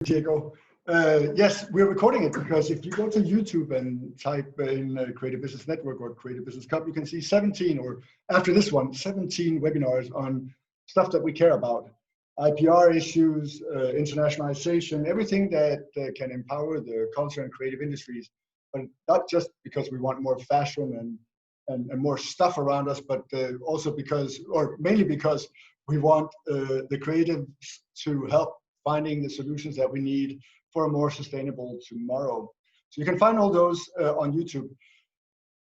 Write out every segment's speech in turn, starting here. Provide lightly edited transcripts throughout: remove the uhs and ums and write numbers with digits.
Diego. Yes, we're recording it because if you go to YouTube and type in Creative Business Network or Creative Business Cup, you can see 17, or after this one, 17 webinars on stuff that we care about. IPR issues, internationalization, everything that can empower the culture and creative industries, but not just because we want more fashion and more stuff around us, but also because, or mainly because we want the creatives to help finding the solutions that we need for a more sustainable tomorrow. So you can find all those on YouTube.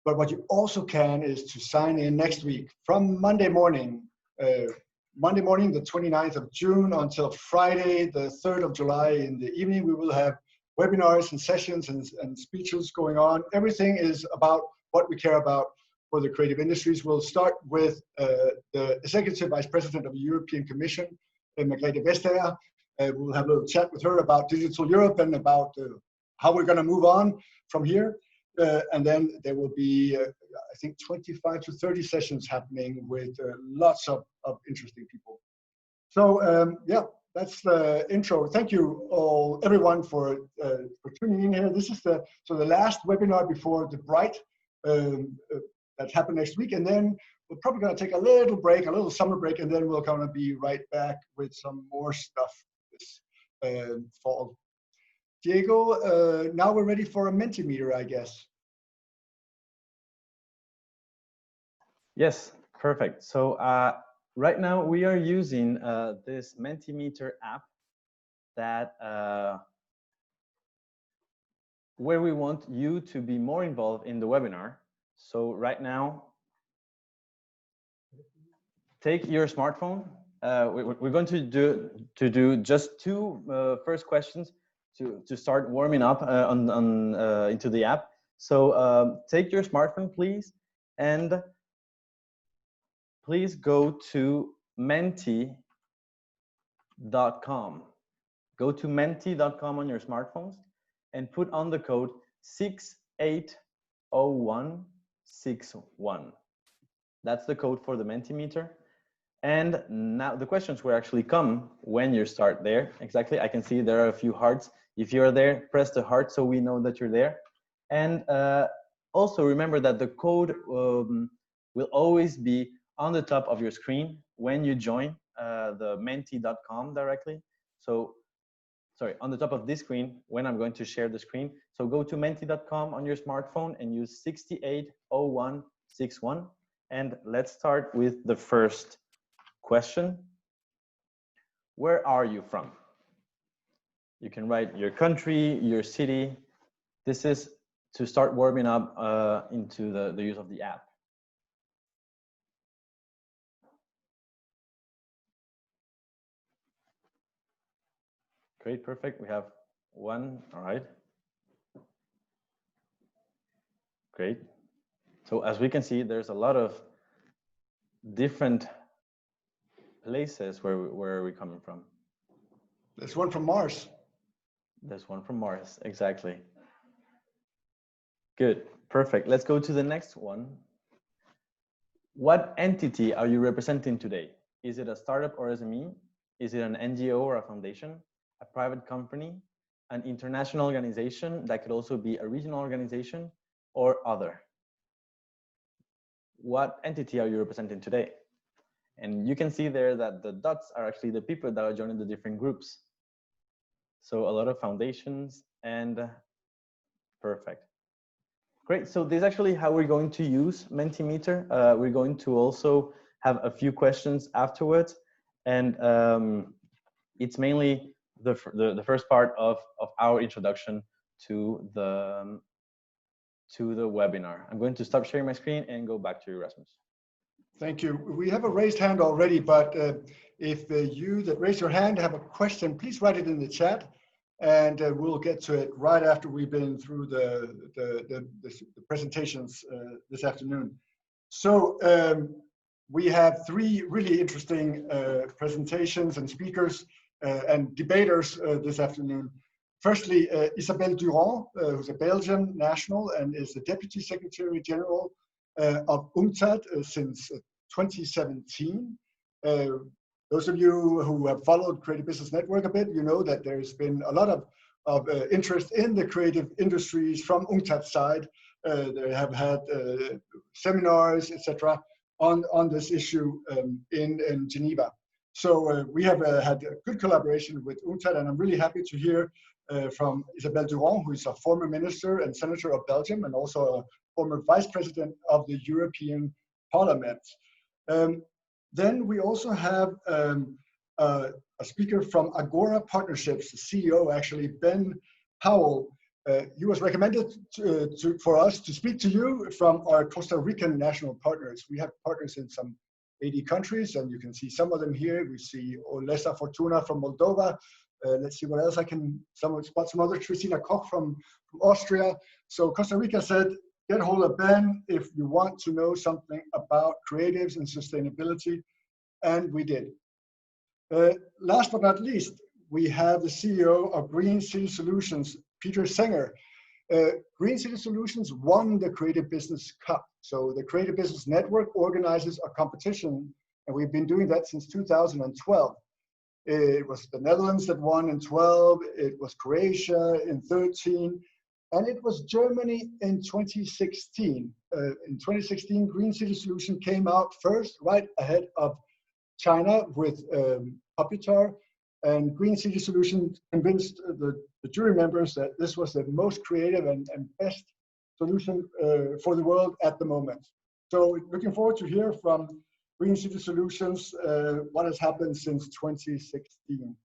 But what you also can is to sign in next week from Monday morning, the 29th of June until Friday, the 3rd of July in the evening. We will have webinars and sessions and speeches going on. Everything is about what we care about for the creative industries. We'll start with the Executive Vice President of the European Commission, Margrethe Vestager. We'll have a little chat with her about Digital Europe and about how we're going to move on from here. And then there will be, I think, 25 to 30 sessions happening with lots of interesting people. So yeah, that's the intro. Thank you all, everyone, for tuning in here. This is the last webinar before the Bright that happened next week, and then we're probably going to take a little break, a little summer break, and then we'll kind of be right back with some more stuff this fall. Diego, now we're ready for a Mentimeter, I guess. Yes, perfect. So right now we are using this Mentimeter app that where we want you to be more involved in the webinar. So right now, take your smartphone. We're going to do just two first questions to start warming up into the app. So take your smartphone, please, and please go to menti.com. Go to menti.com on your smartphones and put on the code 680161. That's the code for the Mentimeter. And now the questions will actually come when you start there. Exactly, I can see there are a few hearts. If you're there, press the heart so we know that you're there. And also remember that the code will always be on the top of your screen when you join the menti.com directly. So, sorry, on the top of this screen when I'm going to share the screen. So go to menti.com on your smartphone and use 680161. And let's start with the first question. Where are you from? You can write your country, your city. This is to start warming up into the use of the app. Great, perfect. We have one, all right. Great. So as we can see, there's a lot of different places where we're coming from. There's one from Mars. There's one from Mars, exactly. Good, perfect. Let's go to the next one. What entity are you representing today? Is it a startup or SME? Is it an NGO or a foundation? A private company? An international organization that could also be a regional organization, or other? What entity are you representing today? And you can see there that the dots are actually the people that are joining the different groups. So a lot of foundations, and perfect. Great, so this is actually how we're going to use Mentimeter. We're going to also have a few questions afterwards. And it's mainly the first part of our introduction to the webinar. I'm going to stop sharing my screen and go back to you, Rasmus. Thank you. We have a raised hand already, but if you that raise your hand have a question, please write it in the chat, and we'll get to it right after we've been through the presentations this afternoon. So we have three really interesting presentations and speakers and debaters this afternoon. Firstly, Isabelle Durand, who's a Belgian national and is the Deputy Secretary General of UNCTAD since 2017. Those of you who have followed Creative Business Network a bit, you know that there's been a lot of interest in the creative industries from UNCTAD's side. They have had seminars, etc., on this issue in Geneva. So we have had a good collaboration with UNCTAD, and I'm really happy to hear from Isabelle Durand, who is a former minister and senator of Belgium, and also a former vice president of the European Parliament. Then we also have a speaker from Agora Partnerships, the CEO, actually, Ben Powell. He was recommended for us to speak to you from our Costa Rican national partners. We have partners in some 80 countries, and you can see some of them here. We see Olesa Fortuna from Moldova. Let's see what else I can spot some others. Christina Koch from Austria. So Costa Rica said, get hold of Ben if you want to know something about creatives and sustainability, and we did. Last but not least, we have the CEO of Green City Solutions, Peter Senger. Green City Solutions won the Creative Business Cup. So the Creative Business Network organizes a competition, and we've been doing that since 2012. It was the Netherlands that won in 12, it was Croatia in 13, and it was Germany in 2016. In 2016, Green City Solution came out first, right ahead of China with Pupitar, and Green City Solution convinced the jury members that this was the most creative and best solution for the world at the moment. So looking forward to hear from Green City Solutions what has happened since 2016.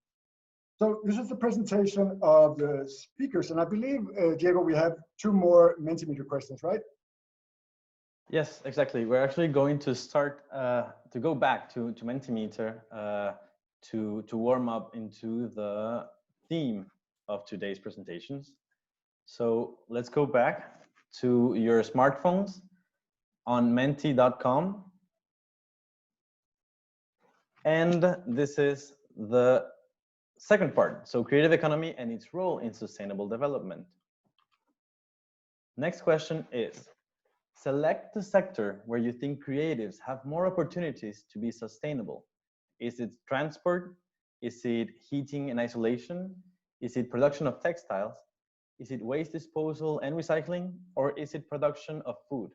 So this is the presentation of the speakers, and I believe, Diego, we have 2 more Mentimeter questions, right? Yes, exactly. We're actually going to start to go back to Mentimeter to warm up into the theme of today's presentations. So let's go back to your smartphones on menti.com. And this is the second part. So creative economy and its role in sustainable development. Next question is, select the sector where you think creatives have more opportunities to be sustainable. Is it transport? Is it heating and isolation? Is it production of textiles? Is it waste disposal and recycling? Or is it production of food?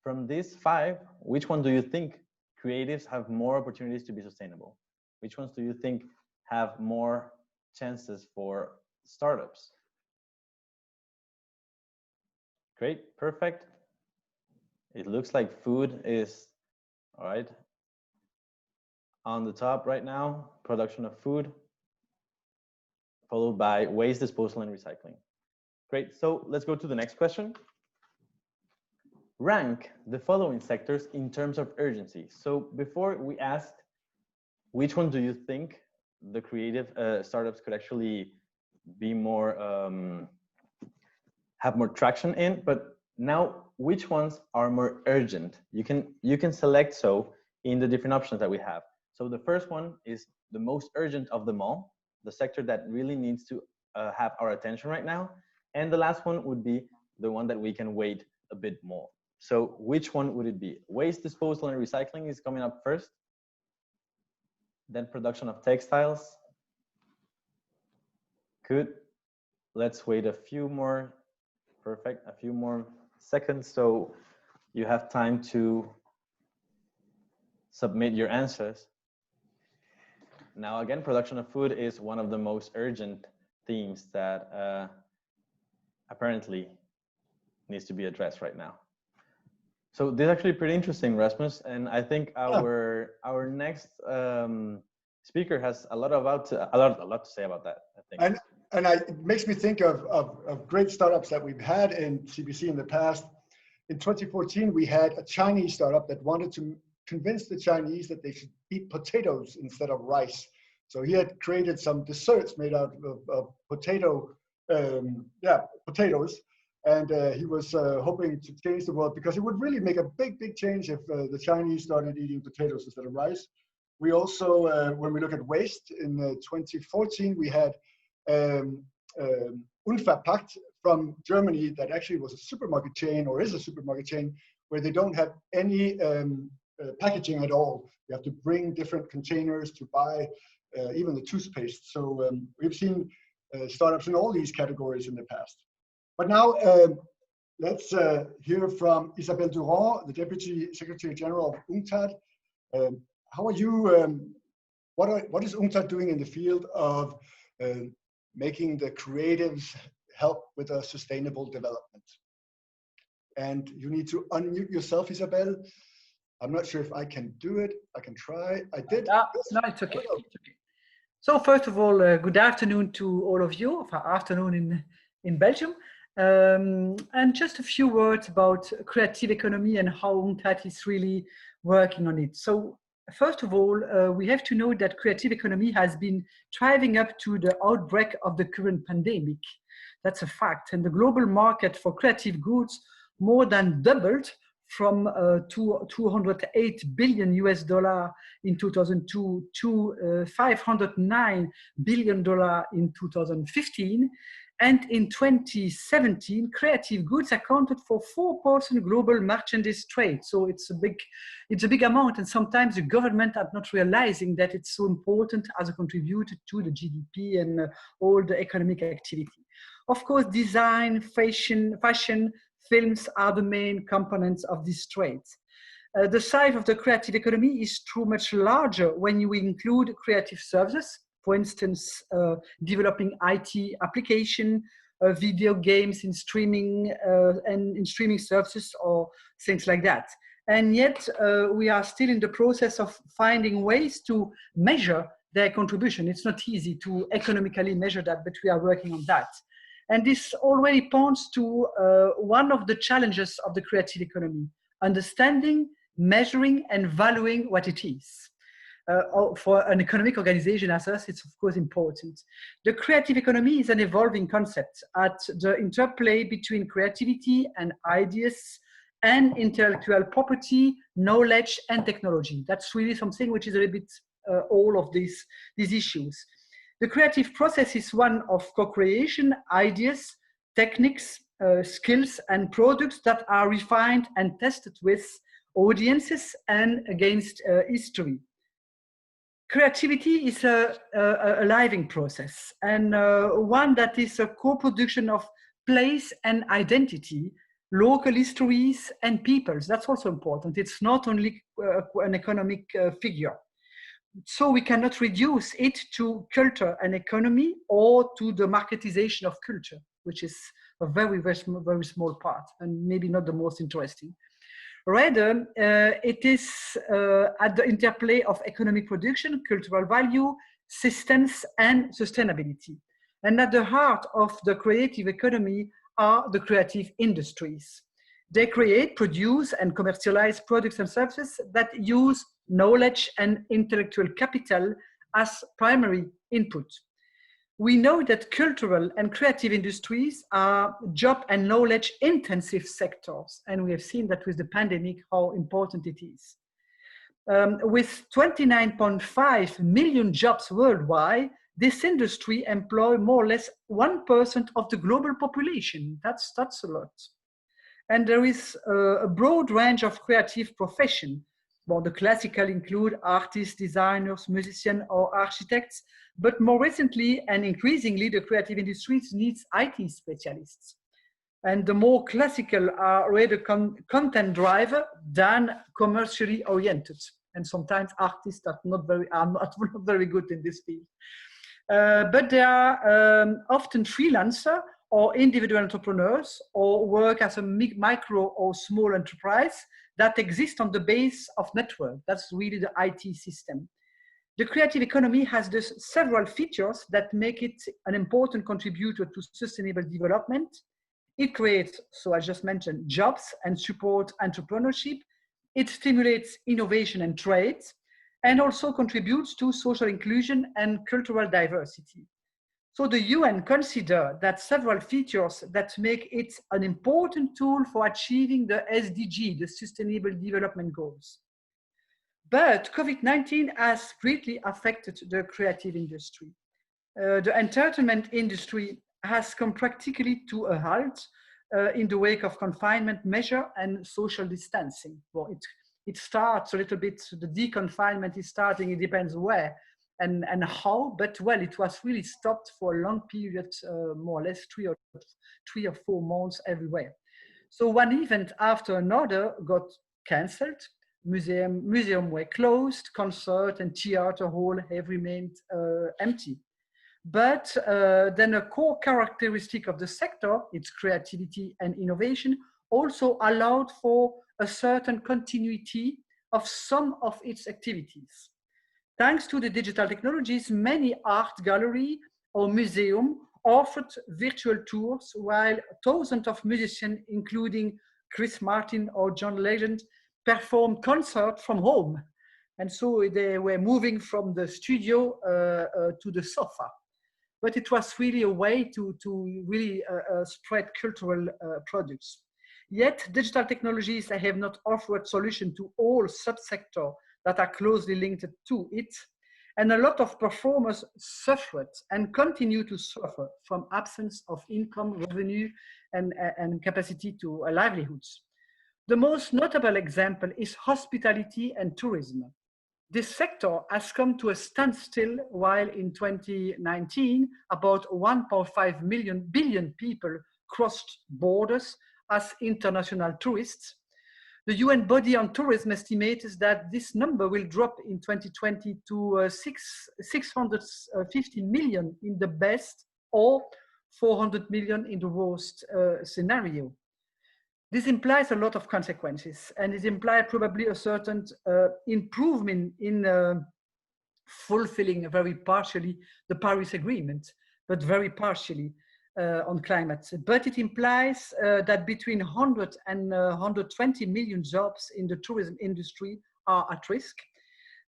From these 5, which one do you think creatives have more opportunities to be sustainable? Which ones do you think have more chances for startups? Great, perfect. It looks like food is, all right, on the top right now, production of food, followed by waste disposal and recycling. Great, so let's go to the next question. Rank the following sectors in terms of urgency. So before we asked, which one do you think the creative startups could actually be more, have more traction in, but now which ones are more urgent? You can select so in the different options that we have. So the first one is the most urgent of them all, the sector that really needs to have our attention right now. And the last one would be the one that we can wait a bit more. So which one would it be? Waste disposal and recycling is coming up first. Then production of textiles. Good. Let's wait a few more. Perfect. A few more seconds. So you have time to submit your answers. Now, again, production of food is one of the most urgent themes that apparently needs to be addressed right now. So this is actually pretty interesting, Rasmus, and I think our next speaker has a lot to say about that, I think. And it makes me think of great startups that we've had in CBC in the past. In 2014, we had a Chinese startup that wanted to convince the Chinese that they should eat potatoes instead of rice. So he had created some desserts made out of potatoes. And he was hoping to change the world because it would really make a big change if the Chinese started eating potatoes instead of rice. We also, when we look at waste, in 2014, we had Unverpackt from Germany that actually was a supermarket chain, or is a supermarket chain, where they don't have any packaging at all. You have to bring different containers to buy even the toothpaste. So we've seen startups in all these categories in the past. But now let's hear from Isabelle Durand, the Deputy Secretary General of UNCTAD. How are you, what is UNCTAD doing in the field of making the creatives help with a sustainable development? And you need to unmute yourself, Isabelle. I'm not sure if I can do it. I can try. I did. No, it's okay. It's okay. So first of all, good afternoon to all of you, afternoon in Belgium. And just a few words about creative economy and how UNCTAD is really working on it. So first of all, we have to know that creative economy has been thriving up to the outbreak of the current pandemic. That's a fact. And the global market for creative goods more than doubled from $208 billion in 2002 to $509 billion in 2015. And in 2017, creative goods accounted for 4% global merchandise trade. So it's a big amount, and sometimes the government are not realizing that it's so important as a contributor to the GDP and all the economic activity. Of course, design, fashion, films are the main components of this trade. The size of the creative economy is too much larger when you include creative services, for instance, developing IT application, video games in streaming and in streaming services or things like that. And yet we are still in the process of finding ways to measure their contribution. It's not easy to economically measure that, but we are working on that. And this already points to one of the challenges of the creative economy: understanding, measuring, and valuing what it is. For an economic organization as us, it's of course important. The creative economy is an evolving concept at the interplay between creativity and ideas and intellectual property, knowledge, and technology. That's really something which is a little bit all of these issues. The creative process is one of co-creation, ideas, techniques, skills, and products that are refined and tested with audiences and against history. Creativity is a living process, and one that is a co-production of place and identity, local histories, and peoples. That's also important. It's not only an economic figure. So we cannot reduce it to culture and economy or to the marketization of culture, which is a very, very small part and maybe not the most interesting. Rather, it is at the interplay of economic production, cultural value, systems, and sustainability. And at the heart of the creative economy are the creative industries. They create, produce, and commercialize products and services that use knowledge and intellectual capital as primary input. We know that cultural and creative industries are job and knowledge intensive sectors, and we have seen that with the pandemic how important it is. With 29.5 million jobs worldwide, this industry employs more or less 1% of the global population. That's a lot. And there is a broad range of creative professions. Well, the classical include artists, designers, musicians, or architects, but more recently and increasingly, the creative industries needs IT specialists. And the more classical are rather content driver than commercially oriented. And sometimes artists are not very good in this field. But they are often freelancer or individual entrepreneurs, or work as a micro or small enterprise that exist on the base of network. That's really the IT system. The creative economy has thus several features that make it an important contributor to sustainable development. It creates, so I just mentioned, jobs and support entrepreneurship. It stimulates innovation and trade, and also contributes to social inclusion and cultural diversity. So the UN consider that several features that make it an important tool for achieving the SDG, the Sustainable Development Goals. But COVID-19 has greatly affected the creative industry. The entertainment industry has come practically to a halt in the wake of confinement measure and social distancing. Well, it starts a little bit, the deconfinement is starting, it depends where and how, but well, it was really stopped for a long period, more or less 3 or 4 months everywhere. So one event after another got cancelled. Museum were closed, concert and theater hall have remained empty. But then a core characteristic of the sector, its creativity and innovation, also allowed for a certain continuity of some of its activities. Thanks to the digital technologies, many art gallery or museum offered virtual tours, while thousands of musicians, including Chris Martin or John Legend, performed concerts from home. And so they were moving from the studio to the sofa. But it was really a way to really spread cultural products. Yet digital technologies have not offered solution to all subsectors that are closely linked to it. And a lot of performers suffered and continue to suffer from absence of income, revenue, and capacity to livelihoods. The most notable example is hospitality and tourism. This sector has come to a standstill while in 2019, about 1.5 billion people crossed borders as international tourists. The UN body on tourism estimates that this number will drop in 2020 to 650 million in the best, or 400 million in the worst scenario. This implies a lot of consequences, and it implies probably a certain improvement in fulfilling very partially the Paris Agreement, but very partially on climate. But it implies that between 100 and 120 million jobs in the tourism industry are at risk.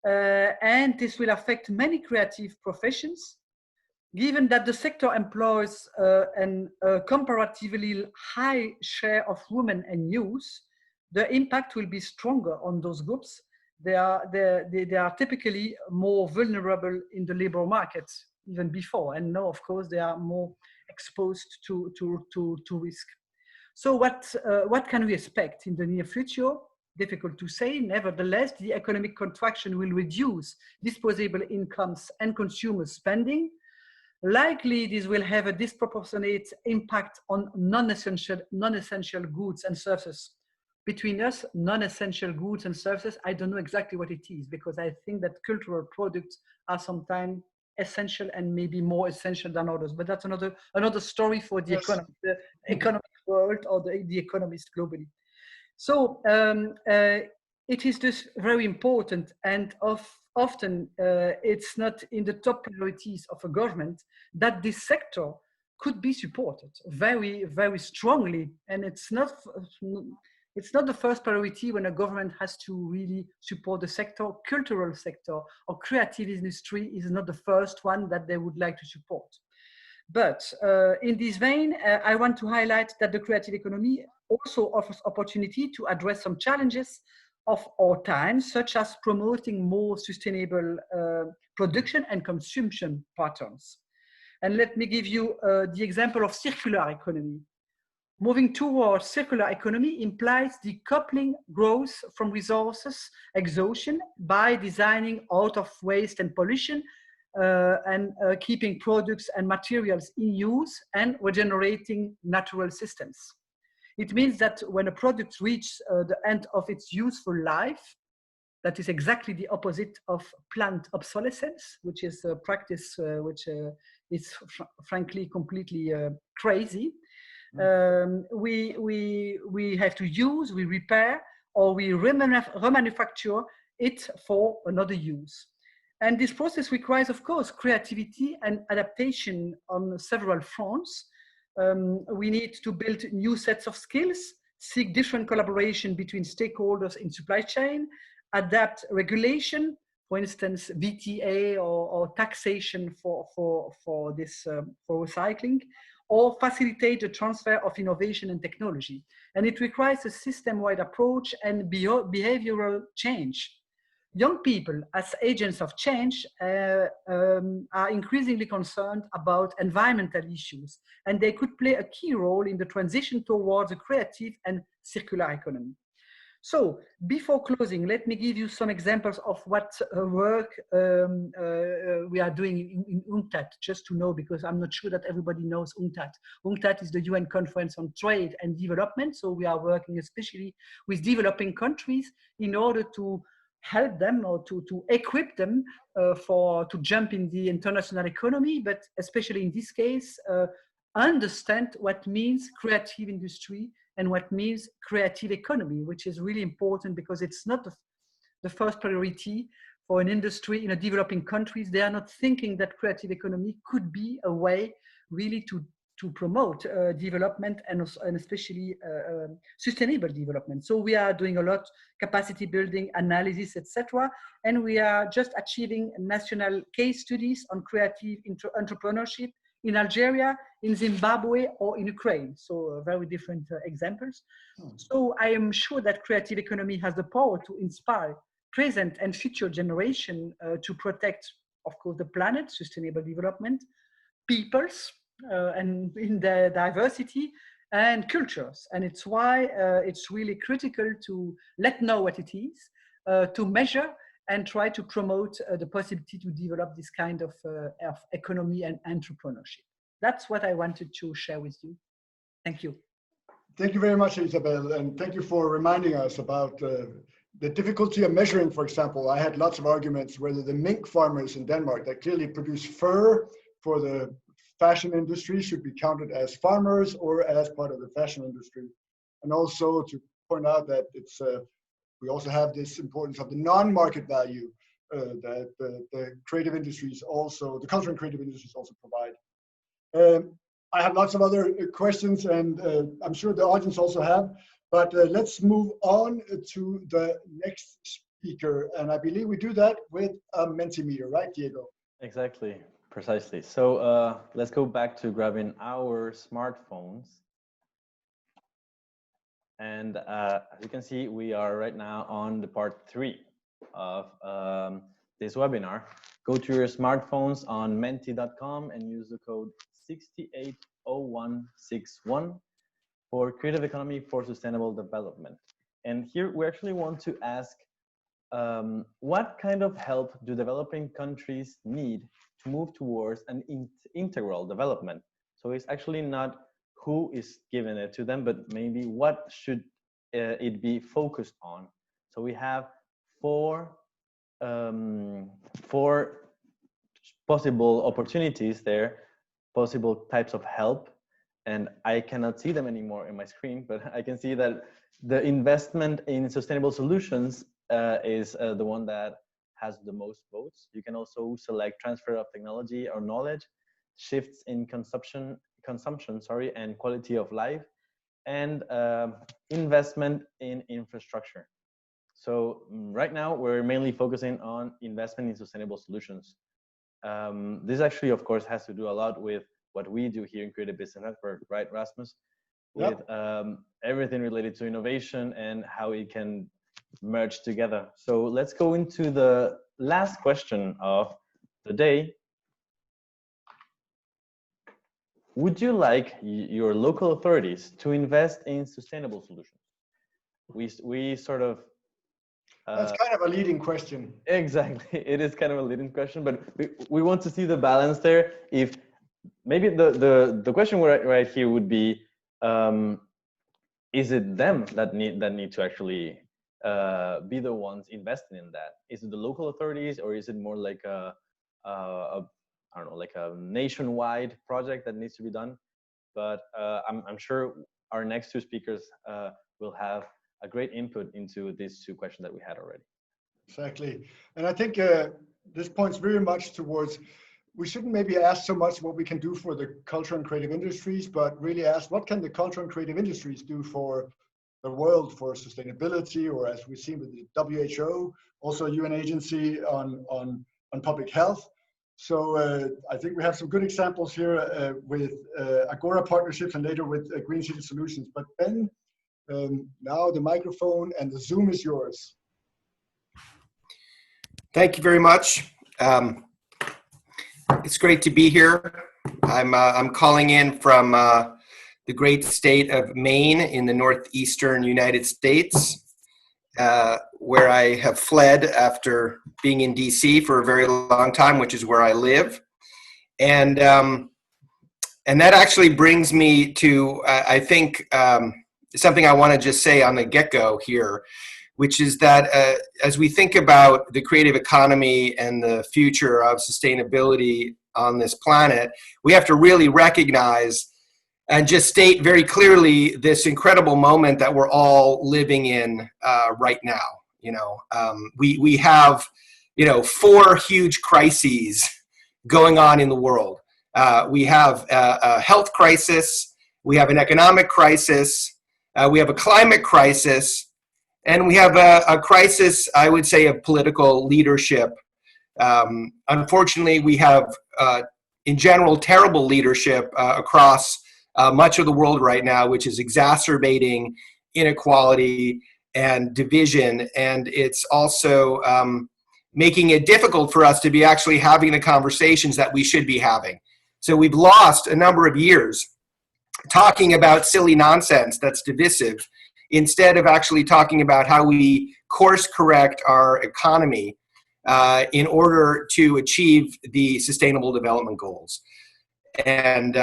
And this will affect many creative professions. Given that the sector employs a comparatively high share of women and youth, the impact will be stronger on those groups. They are typically more vulnerable in the labor market even before, and now, of course, they are more exposed to risk. So what can we expect in the near future? Difficult to say. Nevertheless, the economic contraction will reduce disposable incomes and consumer spending. Likely, this will have a disproportionate impact on non-essential goods and services. Between us, non-essential goods and services, I don't know exactly what it is, because I think that cultural products are sometimes essential and maybe more essential than others. But that's another story for the economic world or the economists globally. So it is just very important, and often it's not in the top priorities of a government that this sector could be supported very, very strongly. And it's not the first priority when a government has to really support the sector. Cultural sector or creative industry is not the first one that they would like to support. But in this vein, I want to highlight that the creative economy also offers opportunity to address some challenges of our time, such as promoting more sustainable production and consumption patterns. And let me give you the example of circular economy. Moving towards circular economy implies decoupling growth from resources exhaustion by designing out of waste and pollution, and keeping products and materials in use and regenerating natural systems. It means that when a product reaches the end of its useful life, that is exactly the opposite of plant obsolescence, which is a practice which is frankly completely crazy. We have to use, we repair, or we remanufacture it for another use. And this process requires, of course, creativity and adaptation on several fronts. We need to build new sets of skills, seek different collaboration between stakeholders in supply chain, adapt regulation, for instance, VTA or taxation for recycling, or facilitate the transfer of innovation and technology. And it requires a system-wide approach and behavioral change. Young people, as agents of change, are increasingly concerned about environmental issues, and they could play a key role in the transition towards a creative and circular economy. So before closing, let me give you some examples of what work we are doing in UNCTAD, just to know, because I'm not sure that everybody knows UNCTAD. UNCTAD is the UN Conference on Trade and Development. So we are working especially with developing countries in order to help them or to equip them to jump in the international economy, but especially in this case, understand what means creative industry and what means creative economy, which is really important because it's not the first priority for an industry in a developing countries. They are not thinking that creative economy could be a way really to promote development and especially sustainable development. So we are doing a lot, capacity building, analysis, etc. And we are just achieving national case studies on creative entrepreneurship in Algeria, in Zimbabwe, or in Ukraine. So very different examples. So I am sure that creative economy has the power to inspire present and future generation to protect, of course, the planet, sustainable development, peoples, and in their diversity, and cultures. And it's why it's really critical to let know what it is, to measure, and try to promote the possibility to develop this kind of economy and entrepreneurship. That's what I wanted to share with you. Thank you. Thank you very much, Isabel, and thank you for reminding us about the difficulty of measuring. For example, I had lots of arguments whether the mink farmers in Denmark that clearly produce fur for the fashion industry should be counted as farmers or as part of the fashion industry. And also to point out that it's we also have this importance of the non-market value that the creative industries also, the cultural and creative industries also provide. I have lots of other questions, and I'm sure the audience also have, but let's move on to the next speaker. And I believe we do that with a Mentimeter, right, Diego? Exactly, precisely. So let's go back to grabbing our smartphones. And as you can see, we are right now on the part 3 of this webinar. Go to your smartphones on menti.com and use the code 680161 for Creative Economy for Sustainable Development. And here we actually want to ask, what kind of help do developing countries need to move towards an integral development? So it's actually not who is giving it to them, but maybe what should it be focused on. So we have four possible opportunities there, possible types of help, and I cannot see them anymore in my screen, but I can see that the investment in sustainable solutions is the one that has the most votes. You can also select transfer of technology or knowledge, shifts in consumption, and quality of life, and investment in infrastructure. So right now we're mainly focusing on investment in sustainable solutions. This actually, of course, has to do a lot with what we do here in Creative Business Network, right, Rasmus? With everything related to innovation and how it can merge together. So let's go into the last question of the day. Would you like your local authorities to invest in sustainable solutions? We sort of that's kind of a leading question. Exactly, it is kind of a leading question, but we want to see the balance there. If maybe the question right here would be, is it them that need to actually be the ones investing in that? Is it the local authorities, or is it more like a I don't know, like a nationwide project that needs to be done? But I'm sure our next two speakers will have a great input into these two questions that we had already. Exactly. And I think this points very much towards, we shouldn't maybe ask so much what we can do for the cultural and creative industries, but really ask what can the cultural and creative industries do for the world, for sustainability, or as we've seen with the WHO, also a UN agency on public health. So I think we have some good examples here with Agora partnerships and later with Green City Solutions. But Ben, now the microphone and the Zoom is yours. Thank you very much. It's great to be here. I'm calling in from the great state of Maine in the northeastern United States. where I have fled after being in DC for a very long time, which is where I live. And that actually brings me to, I think, something I want to just say on the get-go here, which is that as we think about the creative economy and the future of sustainability on this planet, we have to really recognize and just state very clearly this incredible moment that we're all living in right now. We have, 4 huge crises going on in the world. We have a health crisis, we have an economic crisis, we have a climate crisis, and we have a crisis, I would say, of political leadership. Unfortunately, we have, in general, terrible leadership across much of the world right now, which is exacerbating inequality and division. And it's also making it difficult for us to be actually having the conversations that we should be having. So we've lost a number of years talking about silly nonsense that's divisive, instead of actually talking about how we course correct our economy in order to achieve the Sustainable Development Goals. And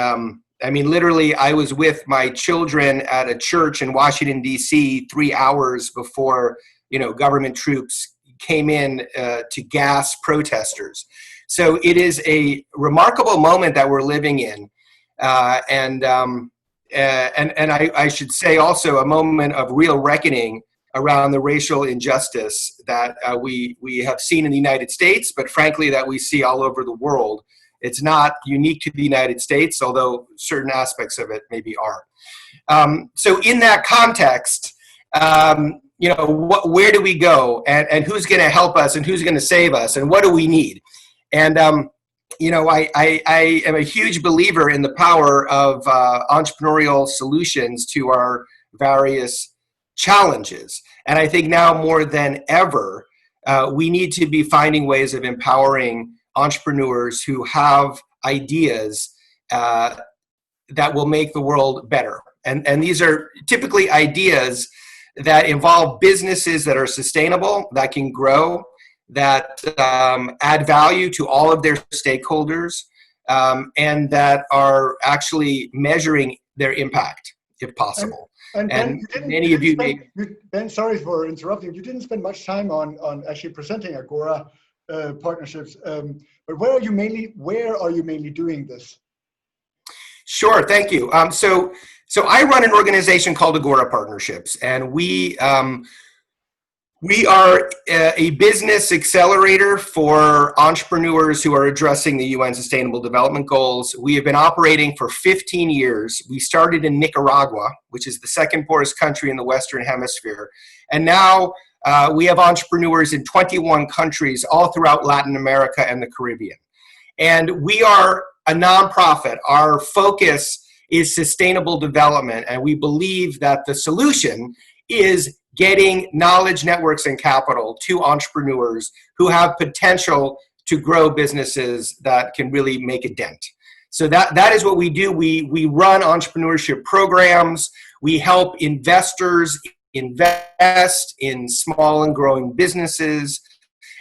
literally, I was with my children at a church in Washington, D.C. 3 hours before, government troops came in to gas protesters. So it is a remarkable moment that we're living in. And I should say also a moment of real reckoning around the racial injustice that we have seen in the United States, but frankly that we see all over the world. It's not unique to the United States, although certain aspects of it maybe are. So in that context, where do we go, and who's going to help us, and who's going to save us, and what do we need? And I am a huge believer in the power of entrepreneurial solutions to our various challenges. And I think now more than ever, we need to be finding ways of empowering entrepreneurs who have ideas that will make the world better. And these are typically ideas that involve businesses that are sustainable, that can grow, that add value to all of their stakeholders, and that are actually measuring their impact, if possible. And Ben, sorry for interrupting. You didn't spend much time on actually presenting Agora partnerships, but where are you mainly doing this? Sure, thank you. So I run an organization called Agora Partnerships, and we are a business accelerator for entrepreneurs who are addressing the UN Sustainable Development Goals. We have been operating for 15 years. We started in Nicaragua, which is the second poorest country in the Western Hemisphere. And now we have entrepreneurs in 21 countries all throughout Latin America and the Caribbean. And we are a nonprofit. Our focus is sustainable development, and we believe that the solution is getting knowledge networks and capital to entrepreneurs who have potential to grow businesses that can really make a dent. So that is what we do. We run entrepreneurship programs. We help investors invest in small and growing businesses,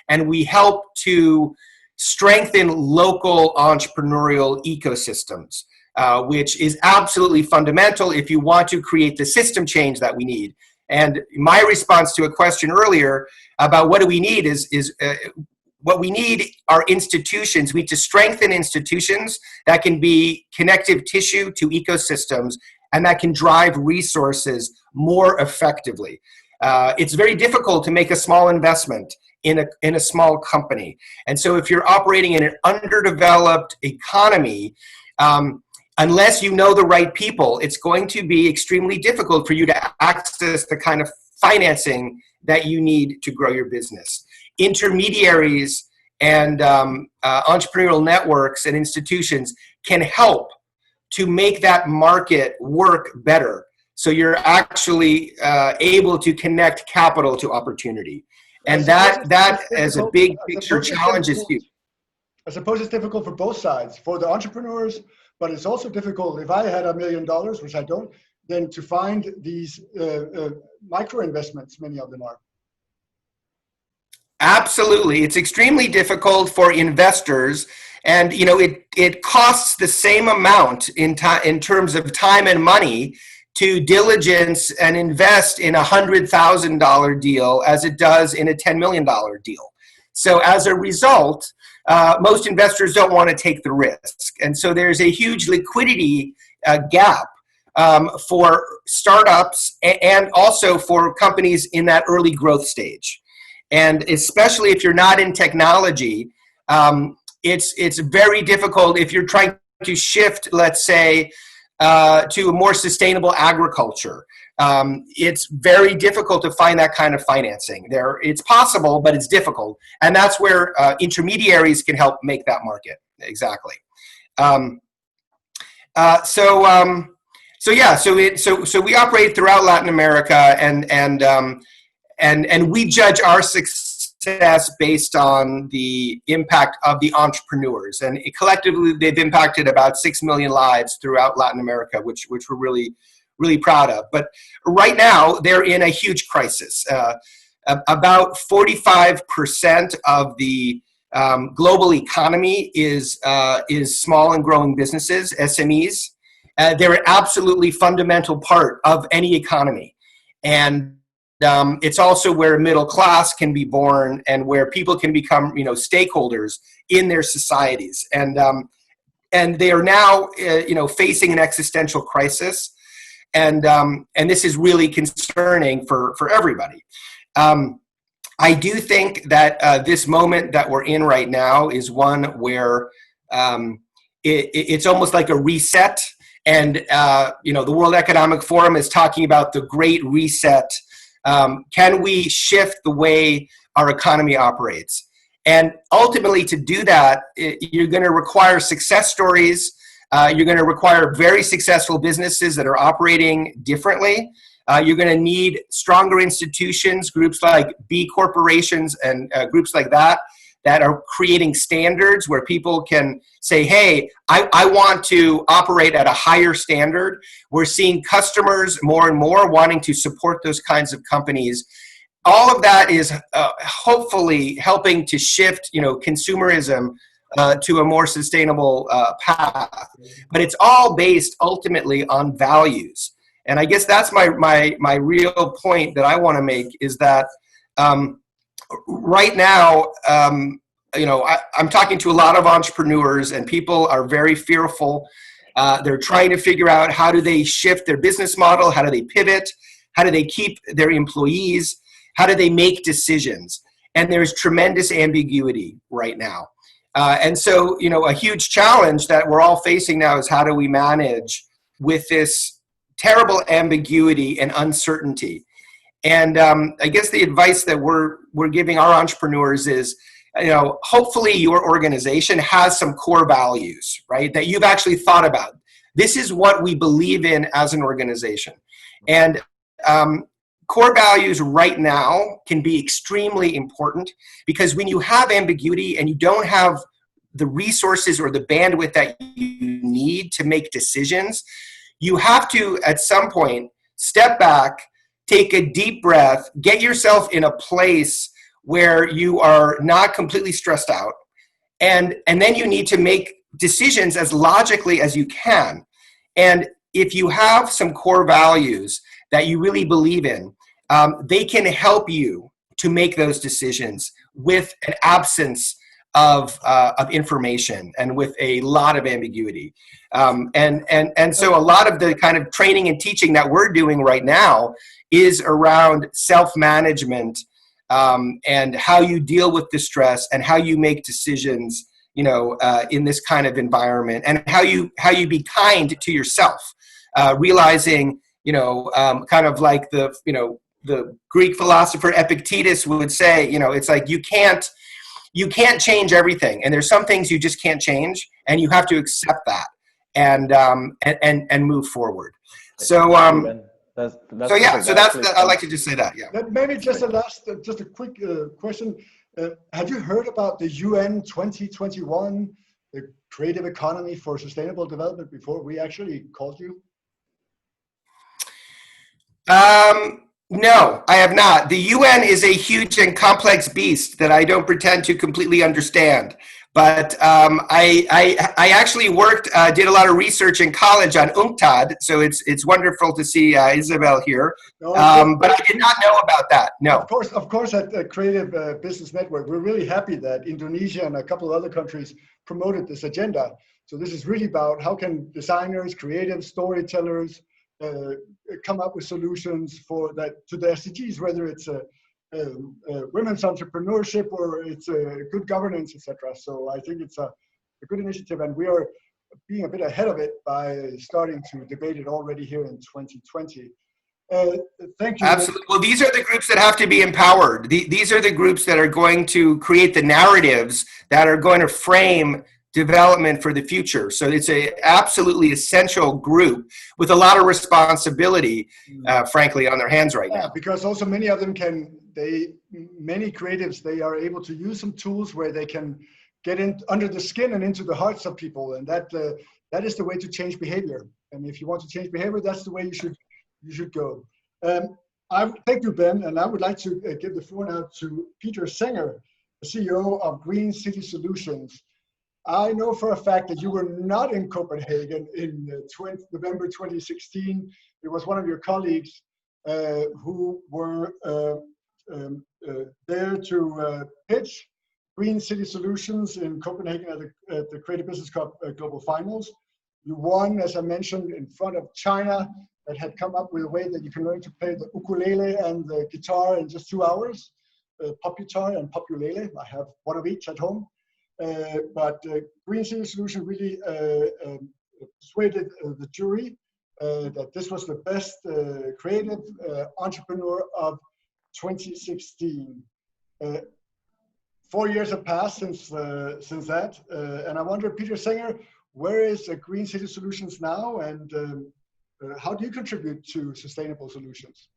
and we help to strengthen local entrepreneurial ecosystems, which is absolutely fundamental if you want to create the system change that we need. And my response to a question earlier about what do we need is what we need are institutions. We need to strengthen institutions that can be connective tissue to ecosystems and that can drive resources more effectively. It's very difficult to make a small investment in a small company. And so if you're operating in an underdeveloped economy, unless you know the right people, it's going to be extremely difficult for you to access the kind of financing that you need to grow your business. Intermediaries and entrepreneurial networks and institutions can help to make that market work better. So you're actually able to connect capital to opportunity. And that as a big picture challenge is huge. I suppose it's difficult for both sides, for the entrepreneurs, but it's also difficult if I had $1 million, which I don't, then to find these micro investments, many of them are. Absolutely. It's extremely difficult for investors, and it costs the same amount in terms of time and money to diligence and invest in $100,000 deal as it does in a $10 million deal. So as a result, most investors don't want to take the risk. And so there's a huge liquidity gap for startups and also for companies in that early growth stage. And especially if you're not in technology, it's very difficult if you're trying to shift, let's say, to a more sustainable agriculture. It's very difficult to find that kind of financing. It's possible, but it's difficult. And that's where intermediaries can help make that market. Exactly. So we operate throughout Latin America, and we judge our success based on the impact of the entrepreneurs. And collectively, they've impacted about 6 million lives throughout Latin America, which we're really, really proud of. But right now, they're in a huge crisis. About 45% of the global economy is small and growing businesses, SMEs. They're an absolutely fundamental part of any economy. And it's also where middle class can be born and where people can become, stakeholders in their societies. And they are now, facing an existential crisis. And this is really concerning for everybody. I do think that this moment that we're in right now is one where it's almost like a reset. And, the World Economic Forum is talking about the Great Reset. Can we shift the way our economy operates? And ultimately, to do that, you're going to require success stories. You're going to require very successful businesses that are operating differently. You're going to need stronger institutions, groups like B corporations and groups like that are creating standards where people can say, hey, I want to operate at a higher standard. We're seeing customers more and more wanting to support those kinds of companies. All of that is hopefully helping to shift, consumerism to a more sustainable path. But it's all based ultimately on values. And I guess that's my real point that I want to make is that right now, I'm talking to a lot of entrepreneurs, and people are very fearful. They're trying to figure out how do they shift their business model, how do they pivot, how do they keep their employees, how do they make decisions? And there's tremendous ambiguity right now. And so, a huge challenge that we're all facing now is how do we manage with this terrible ambiguity and uncertainty? And I guess the advice that we're giving our entrepreneurs is, hopefully your organization has some core values, right, that you've actually thought about. This is what we believe in as an organization. And core values right now can be extremely important, because when you have ambiguity and you don't have the resources or the bandwidth that you need to make decisions, you have to, at some point, step back, take a deep breath, get yourself in a place where you are not completely stressed out, and then you need to make decisions as logically as you can. And if you have some core values that you really believe in, they can help you to make those decisions with an absence of information and with a lot of ambiguity. And so a lot of the kind of training and teaching that we're doing right now is around self-management, and how you deal with distress and how you make decisions, in this kind of environment, and how you be kind to yourself, realizing, kind of like the Greek philosopher Epictetus would say, it's like you can't change everything, and there's some things you just can't change, and you have to accept that and move forward. So I'd like to just say that. Yeah. Maybe just a quick question. Have you heard about the UN 2021, the Creative Economy for Sustainable Development, before we actually called you? No, I have not. The UN is a huge and complex beast that I don't pretend to completely understand. But I actually worked, did a lot of research in college on UNCTAD, so it's wonderful to see Isabel here. No, But I did not know about that. No. Of course, at the Creative Business Network, we're really happy that Indonesia and a couple of other countries promoted this agenda. So this is really about how can designers, creative storytellers come up with solutions for that to the SDGs, whether it's women's entrepreneurship or it's good governance, etc. So I think it's a good initiative, and we are being a bit ahead of it by starting to debate it already here in 2020. Thank you. Absolutely. Well, these are the groups that have to be empowered. These are the groups that are going to create the narratives that are going to frame development for the future. So it's a absolutely essential group with a lot of responsibility, frankly, on their hands right now. Because also many of them many creatives, they are able to use some tools where they can get in under the skin and into the hearts of people, and that is the way to change behavior. And if you want to change behavior, that's the way you should go. I thank you, Ben, and I would like to give the floor now to Peter Sanger, the CEO of Green City Solutions. I know for a fact that you were not in Copenhagen in November 2016. It was one of your colleagues who were there to pitch Green City Solutions in Copenhagen at the Creative Business Cup Global Finals. You won, as I mentioned, in front of China, that had come up with a way that you can learn to play the ukulele and the guitar in just 2 hours, pop guitar and pop ukulele. I have one of each at home. But Green City Solution really persuaded the jury that this was the best creative entrepreneur of 2016. 4 years have passed since that, and I wonder, Peter Sanger, where is Green City Solutions now, and how do you contribute to sustainable solutions?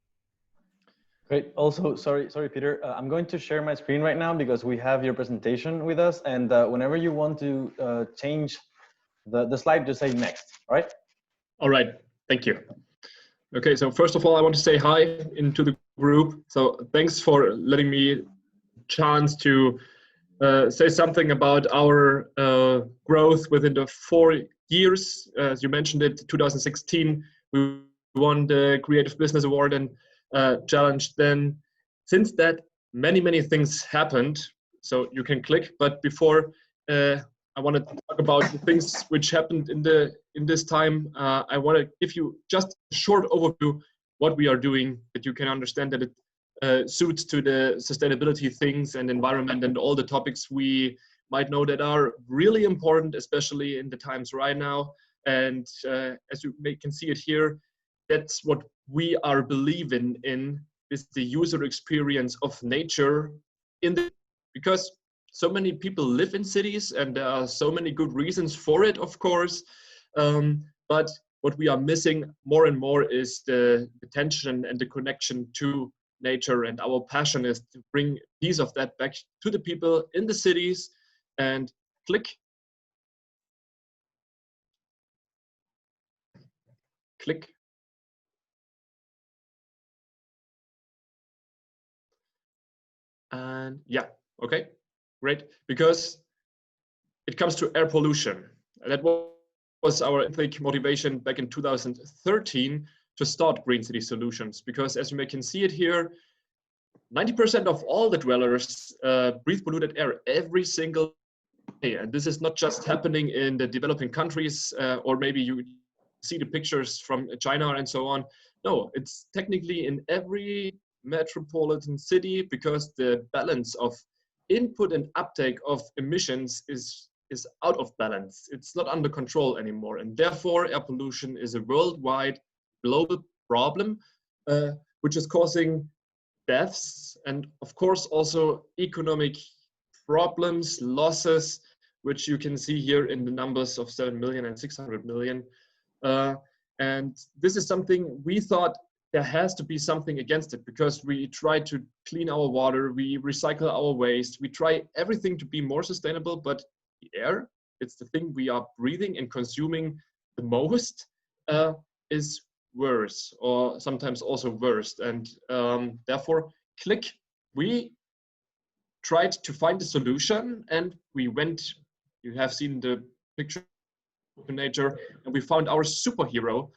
Great. Also, sorry, Peter. I'm going to share my screen right now because we have your presentation with us. And whenever you want to change the slide, just say next. All right? All right. Thank you. Okay. So first of all, I want to say hi into the group. So thanks for letting me chance to say something about our growth within the 4 years. As you mentioned it, 2016, we won the Creative Business Award and challenge. Then since that, many things happened, so you can click. But before I want to talk about the things which happened in this time, I want to give you just a short overview what we are doing, that you can understand that it suits to the sustainability things and environment and all the topics we might know that are really important, especially in the times right now. And as you can see it here, that's what we are believing in, is the user experience of nature because so many people live in cities and there are so many good reasons for it, of course. But what we are missing more and more is the attention and the connection to nature. And our passion is to bring piece of that back to the people in the cities. And click. And yeah, okay, great. Because it comes to air pollution. That was our motivation back in 2013 to start Green City Solutions. Because as you can see it here, 90% of all the dwellers breathe polluted air every single day. And this is not just happening in the developing countries, or maybe you see the pictures from China and so on. No, it's technically in every metropolitan city, because the balance of input and uptake of emissions is out of balance. It's not under control anymore. And therefore, air pollution is a worldwide global problem, which is causing deaths and, of course, also economic problems, losses, which you can see here in the numbers of 7 million and 600 million. And this is something we thought there has to be something against it, because we try to clean our water, we recycle our waste, we try everything to be more sustainable, but the air, it's the thing we are breathing and consuming the most, is worse, or sometimes also worst. And therefore, click, we tried to find a solution, and we went, you have seen the picture to nature, and we found our superhero,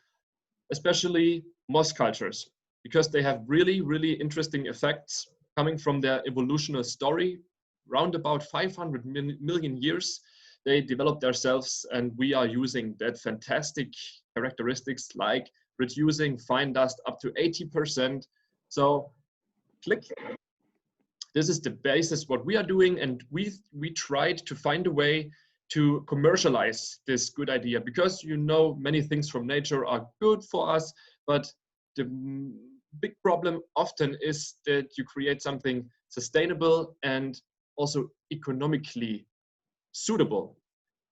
especially moss cultures, because they have really, really interesting effects coming from their evolutionary story. Round about 500 million years, they developed themselves, and we are using that fantastic characteristics like reducing fine dust up to 80%. So click. This is the basis what we are doing, and we tried to find a way to commercialize this good idea, because you know many things from nature are good for us, but the big problem often is that you create something sustainable and also economically suitable.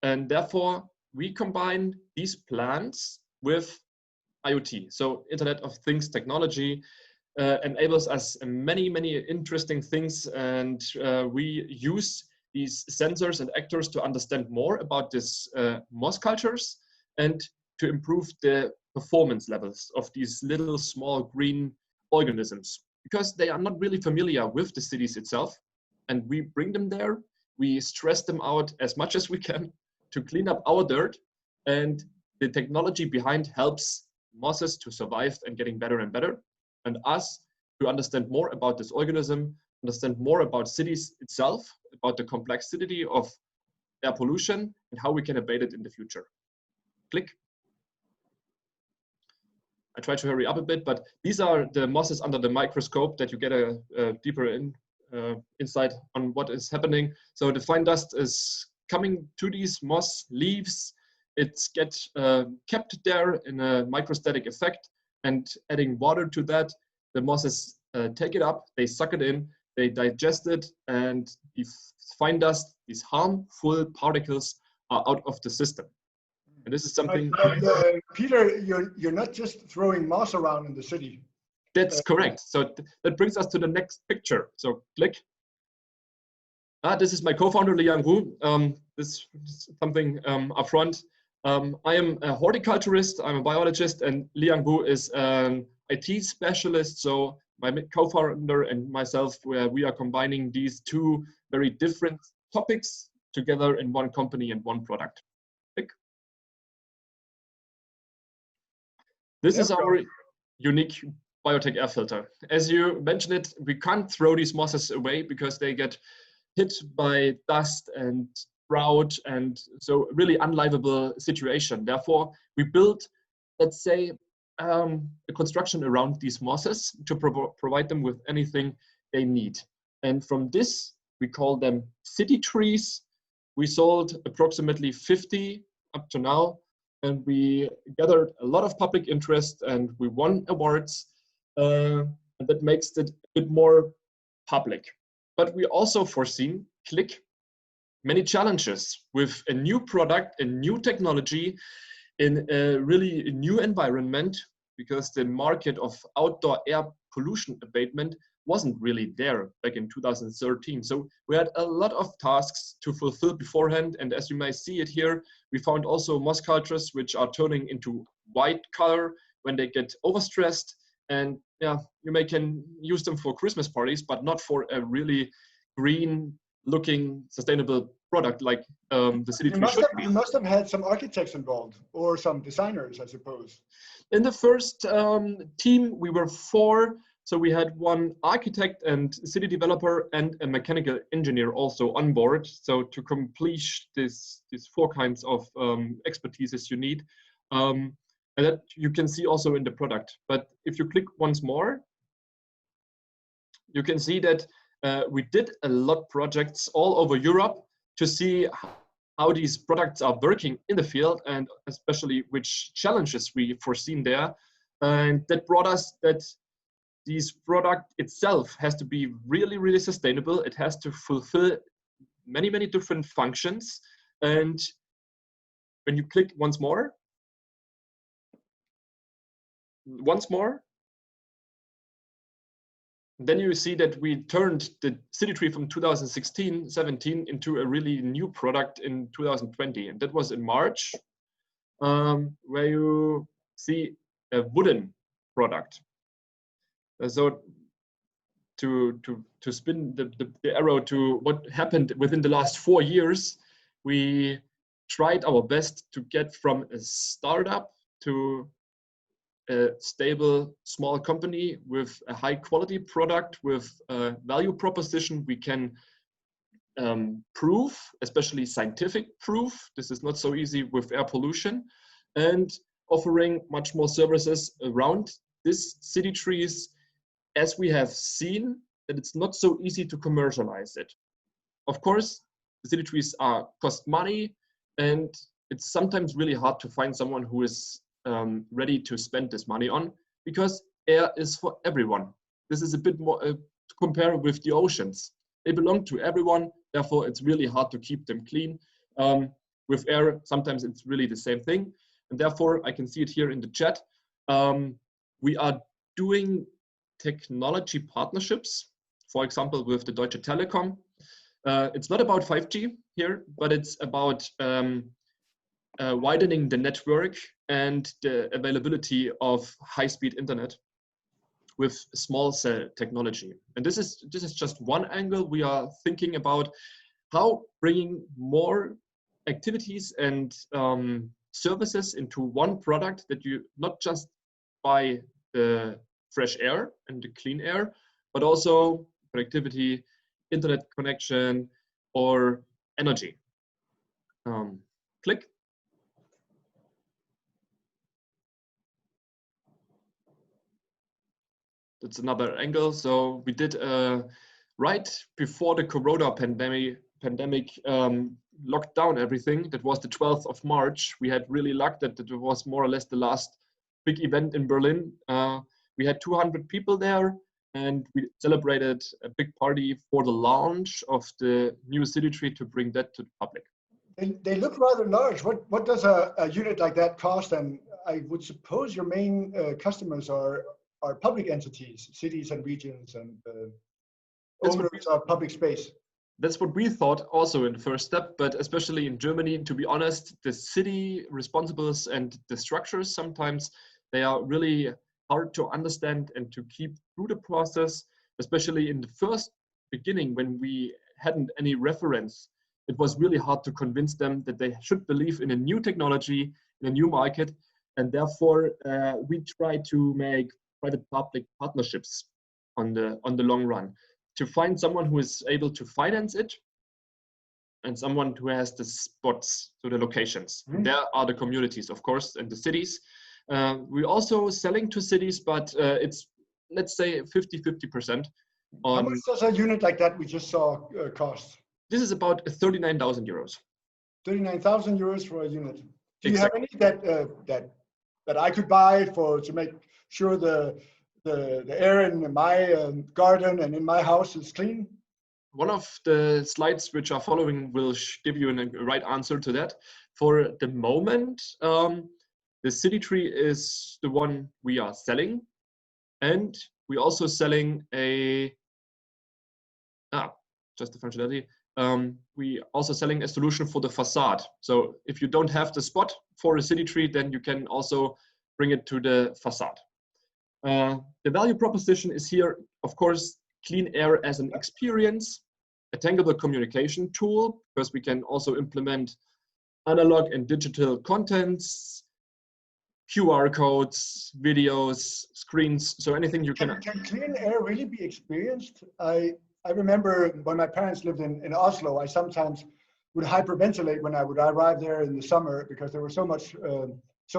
And therefore, we combine these plants with IoT, so Internet of Things technology, enables us many, many interesting things, and we use these sensors and actors to understand more about this moss cultures and to improve the performance levels of these little small green organisms, because they are not really familiar with the cities itself. And we bring them there, we stress them out as much as we can to clean up our dirt, and the technology behind helps mosses to survive and getting better and better, and us to understand more about this organism, understand more about cities itself, about the complexity of air pollution and how we can abate it in the future. Click. I try to hurry up a bit, but these are the mosses under the microscope that you get a deeper insight on what is happening. So the fine dust is coming to these moss leaves. It's kept there in a microstatic effect, and adding water to that, the mosses take it up, they suck it in, they digest it, and the fine dust, these harmful particles, are out of the system. And this is something. Peter, you're not just throwing moss around in the city. That's correct. So that brings us to the next picture. So click. This is my co-founder, Liang Wu. This is something up front. I am a horticulturist, I'm a biologist, and Liang Wu is an IT specialist. So my co-founder and myself, we are combining these two very different topics together in one company and one product. Click. This is our unique biotech air filter. As you mentioned it, we can't throw these mosses away because they get hit by dust and drought, and so really unlivable situation. Therefore, we built, let's say, a construction around these mosses to provide them with anything they need. And from this, we call them city trees. We sold approximately 50 up to now, and we gathered a lot of public interest, and we won awards, and that makes it a bit more public. But we also foreseen, click, many challenges with a new product, a new technology, in a really new environment, because the market of outdoor air pollution abatement wasn't really there back in 2013. So we had a lot of tasks to fulfill beforehand. And as you may see it here, we found also moss cultures which are turning into white color when they get overstressed. And yeah, you can use them for Christmas parties, but not for a really green looking sustainable product like the city tree should be. You must have had some architects involved, or some designers, I suppose. In the first team, we were 4. So we had one architect and city developer and a mechanical engineer also on board. So to complete these 4 kinds of expertises you need. And that you can see also in the product. But if you click once more, you can see that we did a lot of projects all over Europe to see how these products are working in the field, and especially which challenges we foreseen there. And that brought us that this product itself has to be really, really sustainable. It has to fulfill many, many different functions. And when you click once more, then you see that we turned the city tree from 2016-17 into a really new product in 2020. And that was in March, where you see a wooden product. So to spin the arrow to what happened within the last 4 years, we tried our best to get from a startup to a stable small company with a high quality product with a value proposition we can prove, especially scientific proof. This is not so easy with air pollution, and offering much more services around these city trees, as we have seen that it's not so easy to commercialize it. Of course, the city trees cost money, and it's sometimes really hard to find someone who is ready to spend this money on, because air is for everyone. This is a bit more to compare with the oceans. They belong to everyone, therefore it's really hard to keep them clean. With air, sometimes it's really the same thing, and therefore I can see it here in the chat. We are doing technology partnerships, for example, with the Deutsche Telekom. It's not about 5G here, but it's about widening the network and the availability of high-speed internet with small cell technology. And this is just one angle. We are thinking about how bringing more activities and services into one product, that you not just buy the fresh air and the clean air, but also connectivity, internet connection, or energy. Click. That's another angle. So we did right before the Corona pandemic locked down everything. That was the 12th of March. We had really luck that it was more or less the last big event in Berlin. We had 200 people there, and we celebrated a big party for the launch of the new city tree to bring that to the public. They look rather large. What does a unit like that cost? And I would suppose your main customers are public entities, cities and regions, and owners of public space. That's what we thought also in the first step, but especially in Germany, to be honest, the city responsibles and the structures, sometimes they are really hard to understand and to keep through the process, especially in the first beginning when we hadn't any reference. It was really hard to convince them that they should believe in a new technology, in a new market, and therefore we try to make private-public partnerships on the long run, to find someone who is able to finance it and someone who has the spots, so the locations. Mm-hmm. There are the communities, of course, and the cities. We're also selling to cities, but it's, let's say, 50-50%. How much does a unit like that we just saw cost? This is about 39,000 euros. 39,000 euros for a unit. Do you have any that I could buy to make sure the air in my garden and in my house is clean? One of the slides which are following will give you a right answer to that. For the moment, the city tree is the one we are selling, and we're also selling just the functionality. We also selling a solution for the facade. So if you don't have the spot for a city tree, then you can also bring it to the facade. The value proposition is here, of course, clean air as an experience, a tangible communication tool, because we can also implement analog and digital contents, QR codes, videos, screens, so anything you can. Can clean air really be experienced? I remember when my parents lived in Oslo, I sometimes would hyperventilate when I would arrive there in the summer because there was so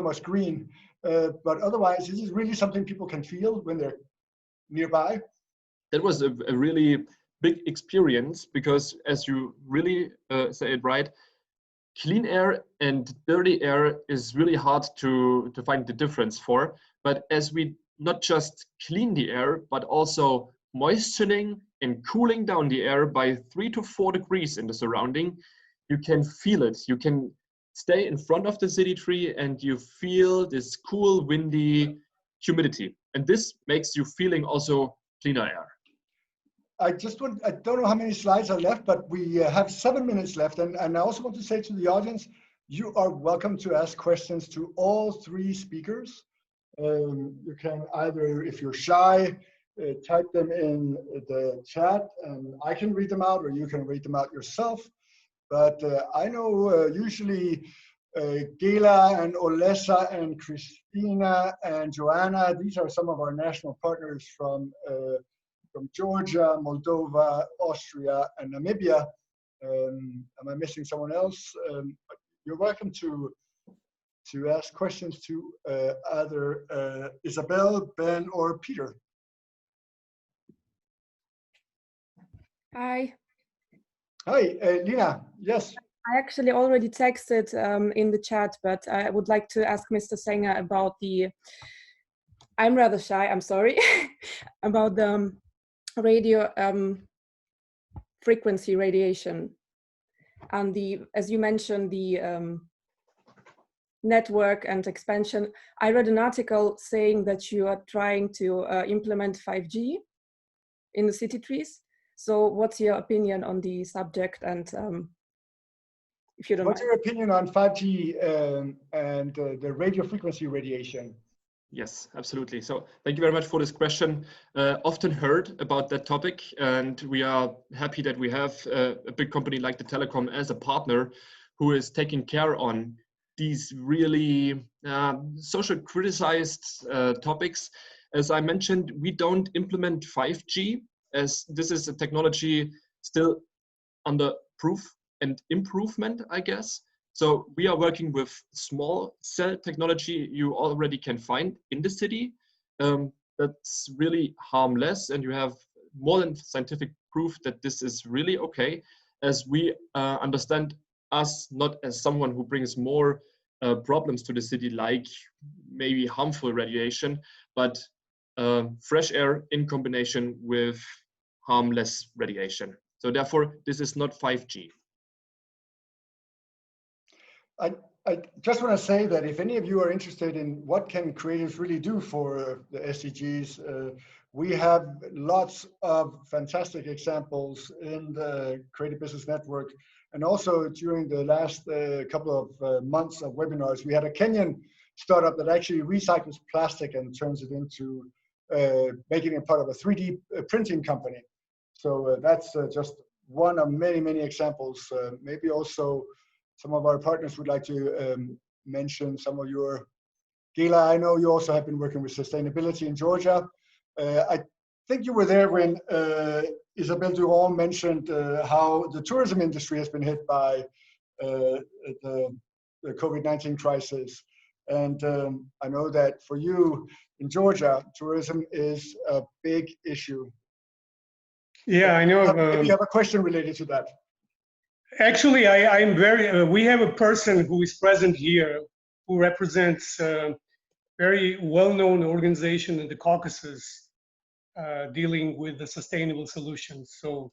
much green. But otherwise, this is really something people can feel when they're nearby. That was a really big experience because, as you really say it right, clean air and dirty air is really hard to find the difference for. But as we not just clean the air, but also moistening and cooling down the air by 3 to 4 degrees in the surrounding, you can feel it. You can stay in front of the city tree and you feel this cool, windy humidity. And this makes you feeling also cleaner air. I don't know how many slides are left, but we have 7 minutes left. And I also want to say to the audience, you are welcome to ask questions to all 3 speakers. You can either, if you're shy, type them in the chat and I can read them out, or you can read them out yourself. But I know usually Gela and Olesa and Christina and Joanna, these are some of our national partners from Georgia, Moldova, Austria, and Namibia. Am I missing someone else? You're welcome to ask questions to either Isabel, Ben, or Peter. Hi. Hi, Lina. Yes. I actually already texted in the chat, but I would like to ask Mr. Sanger about I'm rather shy, I'm sorry, about the radio frequency radiation and as you mentioned, the network and expansion. I read an article saying that you are trying to implement 5G in the city trees. So what's your opinion on the subject, and if you don't What's mind? your opinion on 5G and the radio frequency radiation? Yes, absolutely. So thank you very much for this question. Often heard about that topic, and we are happy that we have a big company like the Telecom as a partner who is taking care on these really social criticized topics. As I mentioned, we don't implement 5G, as this is a technology still under proof and improvement, I guess. So we are working with small cell technology you already can find in the city. That's really harmless, and you have more than scientific proof that this is really okay, as we understand us not as someone who brings more problems to the city, like maybe harmful radiation, but fresh air in combination with harmless radiation. So therefore, this is not 5G. I just want to say that if any of you are interested in what can creatives really do for the SDGs, we have lots of fantastic examples in the Creative Business Network. And also during the last couple of months of webinars, we had a Kenyan startup that actually recycles plastic and turns it into making it part of a 3D printing company. So that's just one of many, many examples. Maybe also some of our partners would like to mention some of your, Gela, I know you also have been working with sustainability in Georgia. I think you were there when Isabelle Durand mentioned how the tourism industry has been hit by the COVID-19 crisis. And I know that for you in Georgia, tourism is a big issue. Yeah, I know. Maybe you have a question related to that. Actually, I'm very, we have a person who is present here who represents a very well-known organization in the Caucasus dealing with the sustainable solutions. So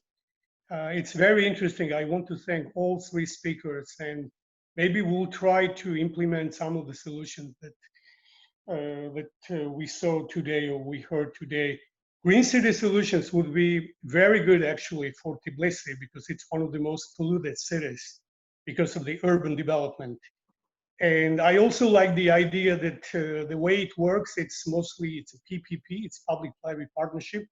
it's very interesting. I want to thank all three speakers, and maybe we'll try to implement some of the solutions that we saw today or we heard today. Green city solutions would be very good actually for Tbilisi, because it's one of the most polluted cities because of the urban development. And I also like the idea that the way it works, it's a PPP, it's public-private partnership.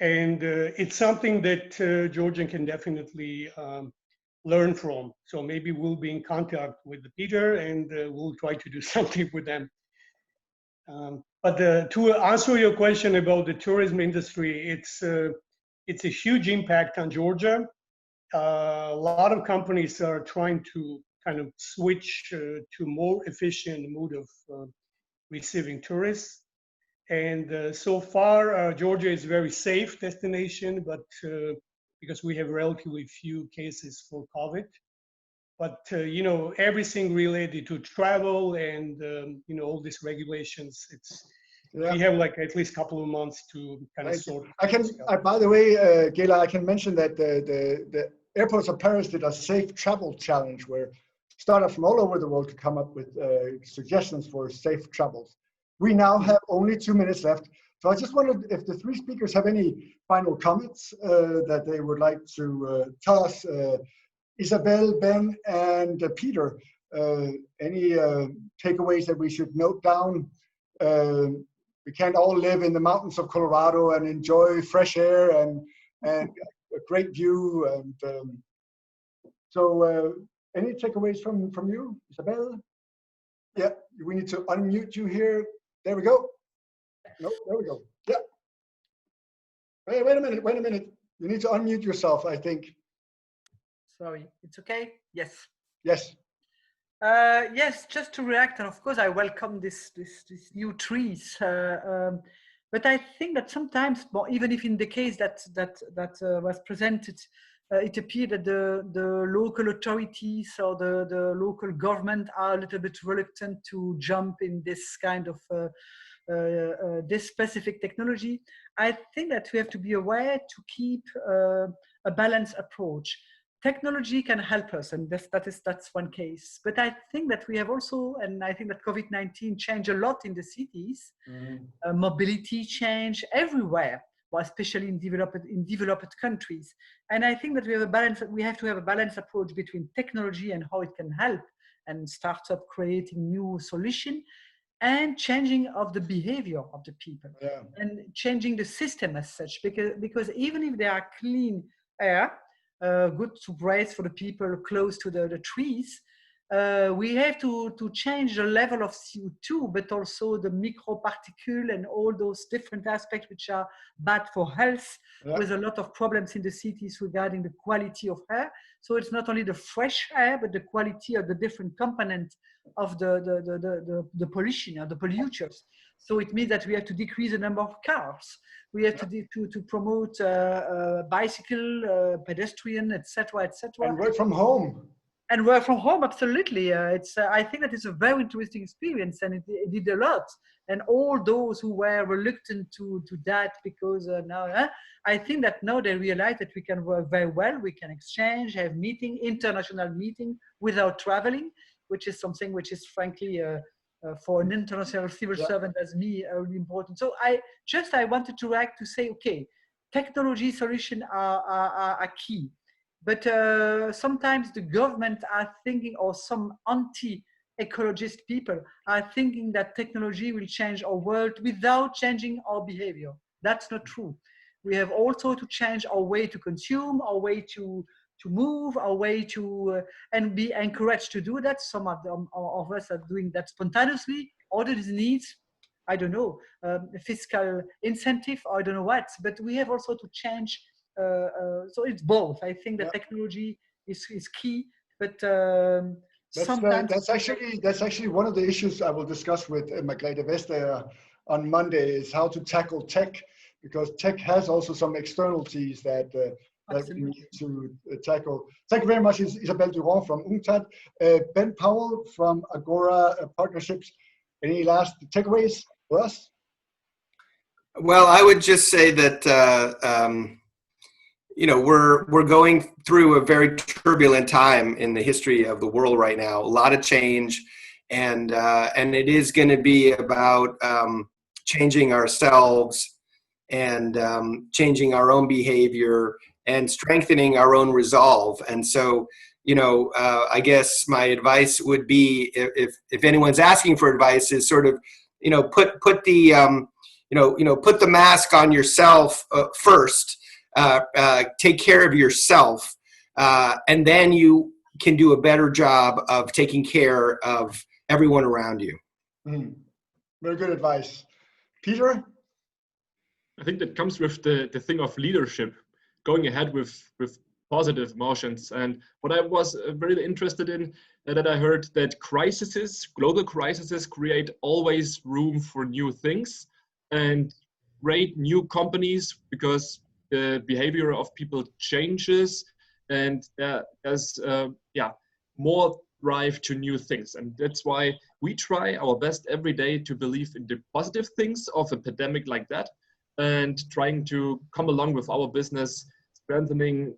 And it's something that Georgia can definitely learn from. So maybe we'll be in contact with Peter and we'll try to do something with them. But to answer your question about the tourism industry, it's a huge impact on Georgia. A lot of companies are trying to kind of switch to more efficient mode of receiving tourists. And so far, Georgia is a very safe destination, but because we have relatively few cases for COVID. But you know, everything related to travel and you know, all these regulations, we have like at least a couple of months to kind of sort. By the way, Gela, I can mention that the airports of Paris did a safe travel challenge where startups from all over the world could come up with suggestions for safe travels. We now have only 2 minutes left. So I just wondered if the three speakers have any final comments that they would like to tell us. Isabelle, Ben, and Peter, any takeaways that we should note down we can't all live in the mountains of Colorado and enjoy fresh air and a great view. And any takeaways from you, Isabel? Yeah, we need to unmute you here. There we go. No, there we go. Yeah. Wait a minute. You need to unmute yourself, I think. Sorry, it's okay? Yes. Yes. Yes, just to react, and of course I welcome this new trees. But I think that sometimes, well, even if in the case that was presented, it appeared that the local authorities or the local government are a little bit reluctant to jump in this kind of this specific technology. I think that we have to be aware to keep a balanced approach. Technology can help us, and that's one case. But I think that we have also, and I think that COVID-19 changed a lot in the cities. Mobility change everywhere, well, especially in developed countries. And I think that we have a balance. We have to have a balanced approach between technology and how it can help, and startup creating new solution, and changing of the behavior of the people, and changing the system as such. Because even if they are clean air, good to breathe for the people close to the trees, we have to change the level of CO2, but also the microparticle and all those different aspects which are bad for health, with a lot of problems in the cities regarding the quality of air. So it's not only the fresh air, but the quality of the different components of the pollution or the polluters. So it means that we have to decrease the number of cars. We have to promote bicycle, pedestrian, etc., etc. And work from home. And work from home, absolutely. I think that is a very interesting experience, and it did a lot. And all those who were reluctant to that, because now I think that now they realize that we can work very well. We can exchange, have international meeting without traveling, which is something which is frankly for an international civil servant as me really important. So I wanted to react to say, okay, technology solutions are key. But sometimes the government are thinking, or some anti-ecologist people are thinking that technology will change our world without changing our behavior. That's not true. We have also to change our way to consume, our way to move, our way to, and be encouraged to do that. Some of us are doing that spontaneously. Others needs, I don't know, fiscal incentive, or I don't know what, but we have also to change. So it's both. I think that technology is key, but sometimes that's actually one of the issues I will discuss with Margrethe Vestager on Monday, is how to tackle tech, because tech has also some externalities that we need to tackle. Thank you very much, Isabelle Durand from UNCTAD. Ben Powell from Agora Partnerships. Any last takeaways for us? Well, I would just say that we're going through a very turbulent time in the history of the world right now. A lot of change, and it is going to be about changing ourselves and changing our own behavior and strengthening our own resolve. And so, I guess my advice would be, if anyone's asking for advice, is sort of, put the mask on yourself first. Take care of yourself, and then you can do a better job of taking care of everyone around you. Very good advice. Peter? I think that comes with the thing of leadership, going ahead with positive emotions. And what I was really interested in, that I heard that global crises create always room for new things and create new companies, because the behavior of people changes, and there's more drive to new things. And that's why we try our best every day to believe in the positive things of a pandemic like that, and trying to come along with our business, strengthening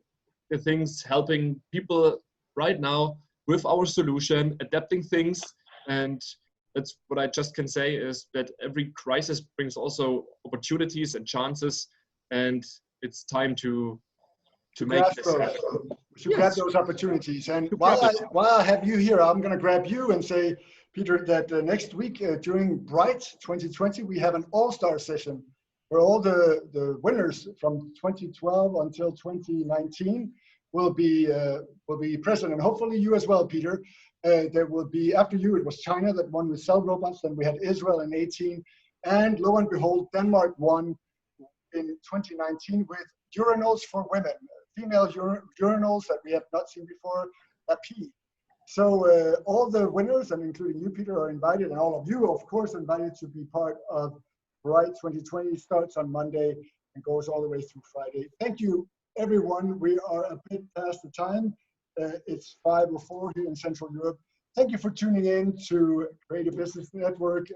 the things, helping people right now with our solution, adapting things. And that's what I just can say, is that every crisis brings also opportunities and chances, and it's time to make this happen. We should grab those opportunities. And while I have you here, I'm going to grab you and say, Peter, that next week during Bright 2020, we have an all-star session where all the winners from 2012 until 2019 will be present, and hopefully you as well, Peter. There will be, after you, it was China that won with cell robots, then we had Israel in 18, and lo and behold, Denmark won in 2019 with urinals for women, female urinals that we have not seen before, that pee. So all the winners, and including you, Peter, are invited, and all of you, of course, are invited to be part of Bright 2020. Starts on Monday and goes all the way through Friday. Thank you, everyone. We are a bit past the time. It's 5:04 here in Central Europe. Thank you for tuning in to Creative Business Network.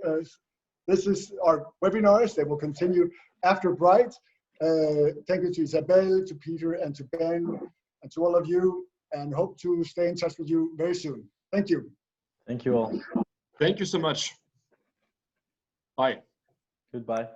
This is our webinars. They will continue after Bright. Thank you to Isabel, to Peter, and to Ben, and to all of you, and hope to stay in touch with you very soon. Thank you. Thank you all. Thank you so much. Bye. Goodbye.